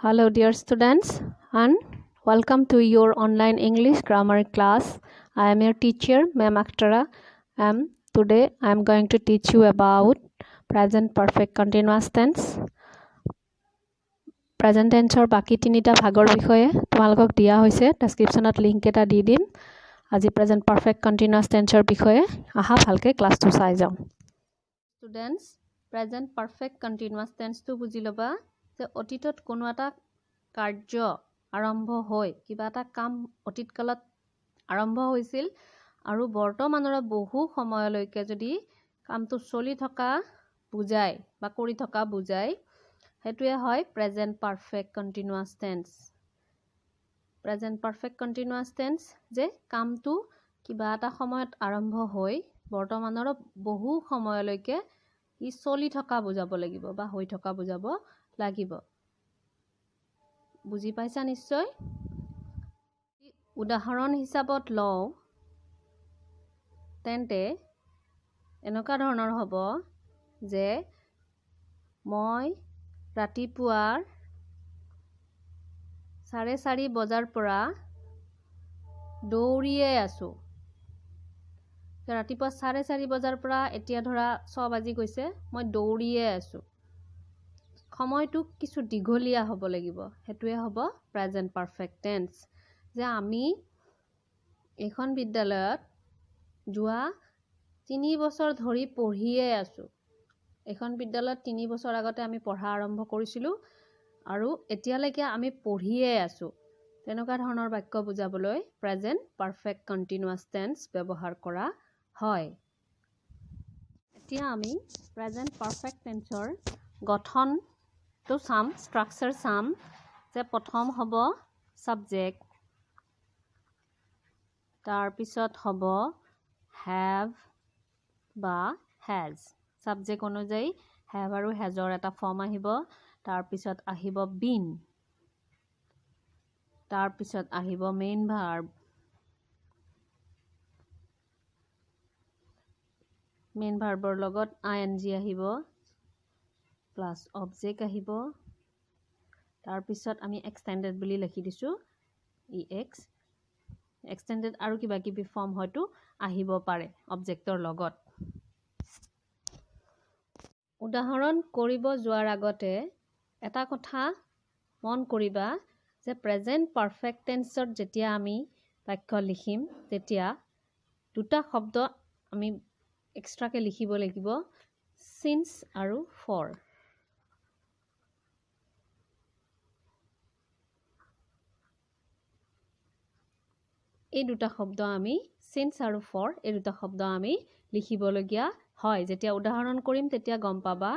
Hello dear students and welcome to your online English grammar class. I am your teacher Ma'am Aktara and today I am going to teach you about present perfect continuous tense. Present tense or baki tinita bhagor bishoye tomalokok dia hoise descriptionot link eta di dim. Aji present perfect continuous tense or bishoye aha bhalke class to sai jam. Students, present perfect continuous tense to buji loba যে অতীতত কোনো এটা কাৰ্য আৰম্ভ হৈ কিবা এটা কাম অতীত কালত আৰম্ভ হৈছিল আৰু বৰ্তমানৰ বহু সময়লৈকে যদি কামটো চলি থকা বুজায় বা কৰি থকা বুজায় হেতুৱে হয় present perfect continuous tense. Present perfect continuous tense যে কামটো কিবা এটা সময়ত আৰম্ভ হৈ বৰ্তমানৰ বহু সময়লৈকে ই চলি থকা বুজাব লাগিব বা হৈ থকা বুজাব লাগিব। বুজি পাইছা নিশ্চয়? উদাহৰণ হিচাপত লওঁ তেন্তে এনেকুৱা ধৰণৰ হ'ব যে মই ৰাতিপুৱাৰ 4:30 বজাৰ পৰা দৌৰিয়ে আছো। ৰাতিপুৱা 4:30 বজাৰ পৰা এতিয়া ধৰা 6 বাজি গৈছে মই দৌৰিয়ে আছো। সময়টো কিছু দীঘলীয়া হ'ব লাগিব হেতুৱে হ'ব প্ৰেজেন্ট পাৰফেক্ট টেন্স। যে আমি এখন বিদ্যালয়ত যোৱা 3 বছৰ ধৰি পঢ়িয়ে আছো। এখন বিদ্যালয়ত 3 বছৰ আগতে আমি পঢ়া আৰম্ভ কৰিছিলো আৰু এতিয়ালৈকে আমি পঢ়িয়ে আছো। তেনেকুৱা ধৰণৰ বাক্য বুজাবলৈ প্ৰেজেন্ট পাৰফেক্ট কন্টিনিউয়াস টেন্স ব্যৱহাৰ কৰা হয়। এতিয়া আমি প্ৰেজেন্ট পাৰফেক্ট টেন্সৰ গঠন তো সাম স্ট্ৰাকচাৰ সাম যে প্ৰথম হব সাবজেক্ট তাৰ পিছত হব হ্যাভ বা হ্যাজ। সাবজেক্ট অনুযায়ী হ্যাভ আৰু হ্যাজৰ এটা ফৰ্ম আহিব। তাৰ পিছত আহিব বিন, তাৰ পিছত আহিব মেইন ভাৰ্ব, মেইন ভাৰ্বৰ লগত আইএনজি আহিব প্লাস অবজেক্ট আহিব। তাৰ পিছত আমি এক্সটেন্ডেড বুলি লিখি দিছো EX। এক্সটেন্ডেড আৰু কিবা কিবি ফৰ্ম হয়তো আহিব পাৰে অবজেক্টৰ লগত। উদাহৰণ কৰিব যোৱাৰ আগতে এটা কথা মন কৰিবা যে প্ৰেজেন্ট পাৰফেক্ট টেন্সত যেতিয়া আমি বাক্য লিখিম তেতিয়া দুটা শব্দ আমি এক্সট্ৰাকে লিখিব লাগিব সিন্স আৰু ফৰ। এই দুটা শব্দ আমি সিন্স আৰু ফৰ এই দুটা শব্দ আমি লিখিবলগীয়া হয়। যেতিয়া উদাহৰণ কৰিম তেতিয়া গম পাবা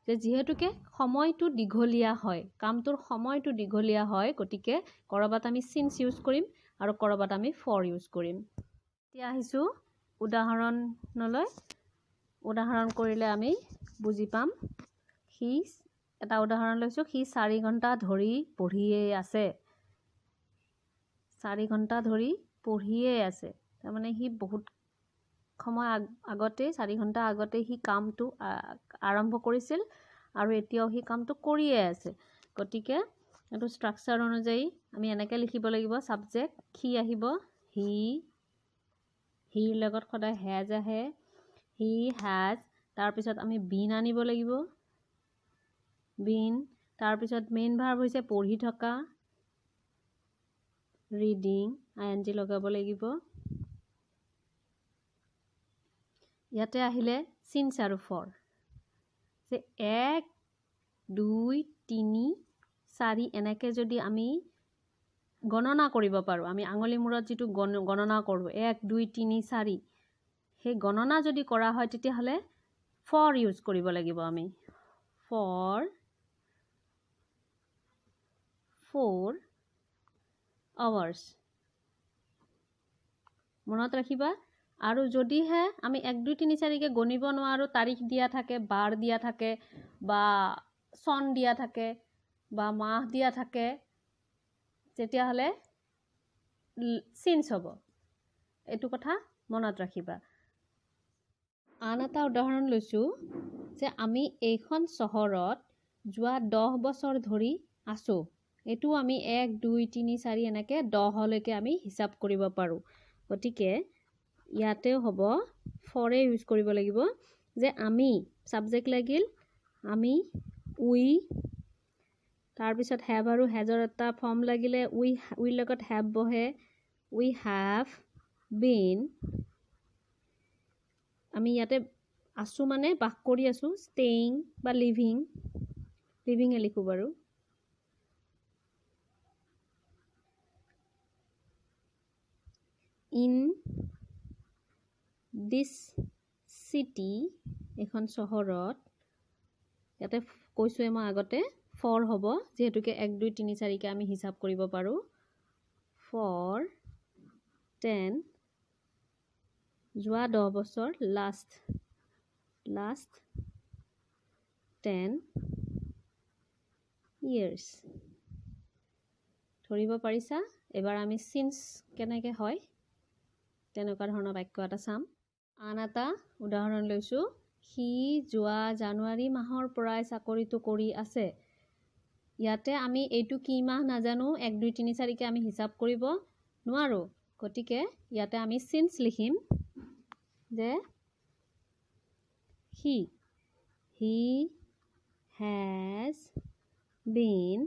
যে যেহেতুকে সময়টো দীঘলীয়া হয়, কামটোৰ সময়টো দীঘলীয়া হয়, গতিকে কৰবাত আমি সিন্স ইউজ কৰিম আৰু কৰবাত আমি ফৰ ইউজ কৰিম। এতিয়া আহিছো উদাহৰণলৈ। উদাহৰণ কৰিলে আমি বুজি পাম। হি এটা উদাহৰণ লৈছো, হি 4 ঘণ্টা ধৰি পঢ়িয়ে আছে। 4 ঘণ্টা ধৰি পঢ়িয়ে আছে তাৰমানে হি বহুত সময় আগতে 4 ঘণ্টা আগতে হি কামটো আৰম্ভ কৰিছিল আৰু এতিয়াও হি কামটো কৰিয়ে আছে। গতিকে এটো স্ট্ৰাকচাৰ অনুযায়ী আমি এনেকৈ লিখিব লাগিব। সাবজেক্ট হি আহিব, হি, হিৰ লগত সদায় হ্যাজ আহে, হি হ্যাজ। তাৰ পিছত আমি বিন আনিব লাগিব, বিন। তাৰ পিছত মেইন ভাৰ্ব হৈছে পঢ়ি থকা, ৰিডিং, আইএনজি লগাব লাগিব। ইয়াতে আহিলে সিন্স আৰু ফৰ। যে 1 2 3 4 এনেকে যদি আমি গণনা কৰিব পাৰো, আমি আঙুলি মূৰত যেটো গণনা কৰো 1 2 3 4, সেই গণনা যদি কৰা হয় তেতিয়া হলে ফৰ ইউজ কৰিব লাগিব আমি। ফৰ 4 আৱাৰ্স মনত ৰাখিবা। আৰু যদিহে আমি 1 2 3 4 কে গণিব নোৱাৰো, তাৰিখ দিয়া থাকে, বাৰ দিয়া থাকে বা সন দিয়া থাকে বা মাহ দিয়া থাকে, তেতিয়া হলে সিন্স হ'ব। এটো কথা মনত ৰাখিবা। আন এটা উদাহৰণ লৈছো যে আমি এইখন চহৰত যোৱা 10 বছৰ ধৰি আছো। এইটো আমি 1 2 3 4 এনেকৈ 10 লৈকে আমি হিচাপ কৰিব পাৰোঁ গতিকে ইয়াতেও হ'ব 4 ইউজ কৰিব লাগিব যে আমি সাবজেক্ট লাগিল আমি উই তাৰপিছত হ্যাভ আৰু হ্যাজৰ এটা ফৰ্ম লাগিলে উই লগত হ্যাভ বহে উই হ্যাভ বিন আমি ইয়াতে আছো মানে বাস কৰি আছো ষ্টেইং বা লিভিং লিভিং এ লিখো বাৰু in this city এখন চহৰত ইয়াতে কৈছোৱে মই আগতে 4 হ'ব যেহেতুকে 1 2 3 4 কে আমি হিচাপ কৰিব পাৰো 4 10 যোৱা 10 বছৰ লাষ্ট 10 years ধৰিব পাৰিছা এবাৰ আমি since কেনেকৈ হয় তেনেকুৱা ধৰণৰ বাক্য এটা চাম আন এটা উদাহৰণ লৈছো হি যোৱা জানুৱাৰী মাহৰ পৰাই চাকৰিটো কৰি আছে ইয়াতে আমি এইটো কি মাহ নাজানো 1 2 3 4 কে আমি হিচাপ কৰিব নোৱাৰো গতিকে ইয়াতে আমি since লিখিম যে he has been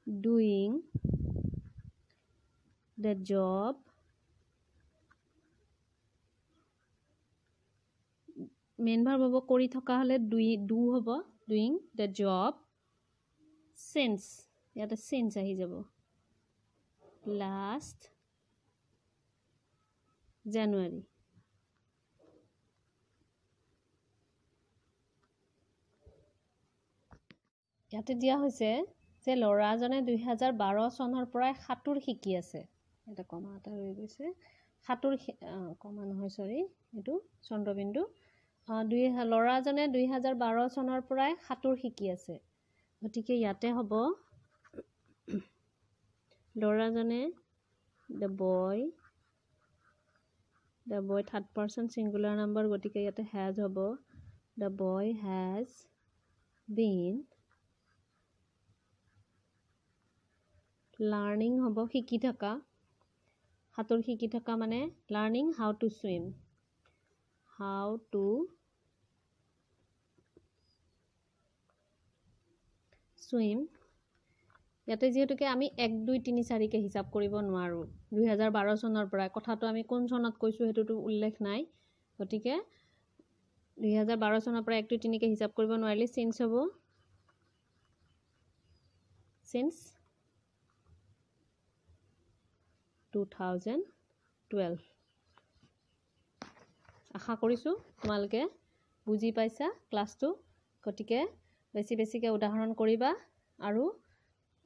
doing the job main verb হ'ব কৰি থকা হলে do হ'ব doing the job since ইয়াতে since আহি যাব last January ইয়াতে দিয়া হৈছে যে লৰাজনে 2012 চনৰ পৰাই সাঁতুৰ শিকি আছে এটা কমা এটা ৰৈ গৈছে সাঁতুৰ কমা নহয় সৰি এটো চন্দ্ৰবিন্দু লৰাজনে 2012 চনৰ পৰাই সাঁতুৰ শিকি আছে গতিকে ইয়াতে হ'ব লৰাজনে the boy third person singular number গতিকে ইয়াতে has হ'ব the boy has been learning হ'ব শিকি থকা সাঁতুৰ শিকি থকা মানে learning how to swim ইয়াতে যেহেতুকে আমি 1 2 3 4 কে হিচাপ কৰিব নোৱাৰো 2012 চনৰ পৰা কথাটো আমি কোন চনত কৈছো হেতুটো উল্লেখ নাই গতিকে 2012 চনৰ পৰা 1 2 3 কে হিচাপ কৰিব নোৱাৰিলে since হ'ব since 2012 আশা কৰিছো তোমালোকে বুজি পাইছা ক্লাসটো গতিকে বেছিকে উদাহৰণ কৰিবা আৰু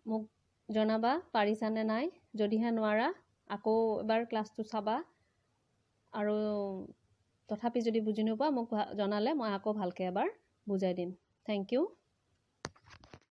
মোক জনাবা পাৰিছা নে নাই যদিহে নোৱাৰা আকৌ এবাৰ ক্লাসটো চাবা আৰু তথাপি যদি বুজি নোপোৱা মোক জনালে মই আকৌ ভালকে এবাৰ বুজাই দিম থ্যাংক ইউ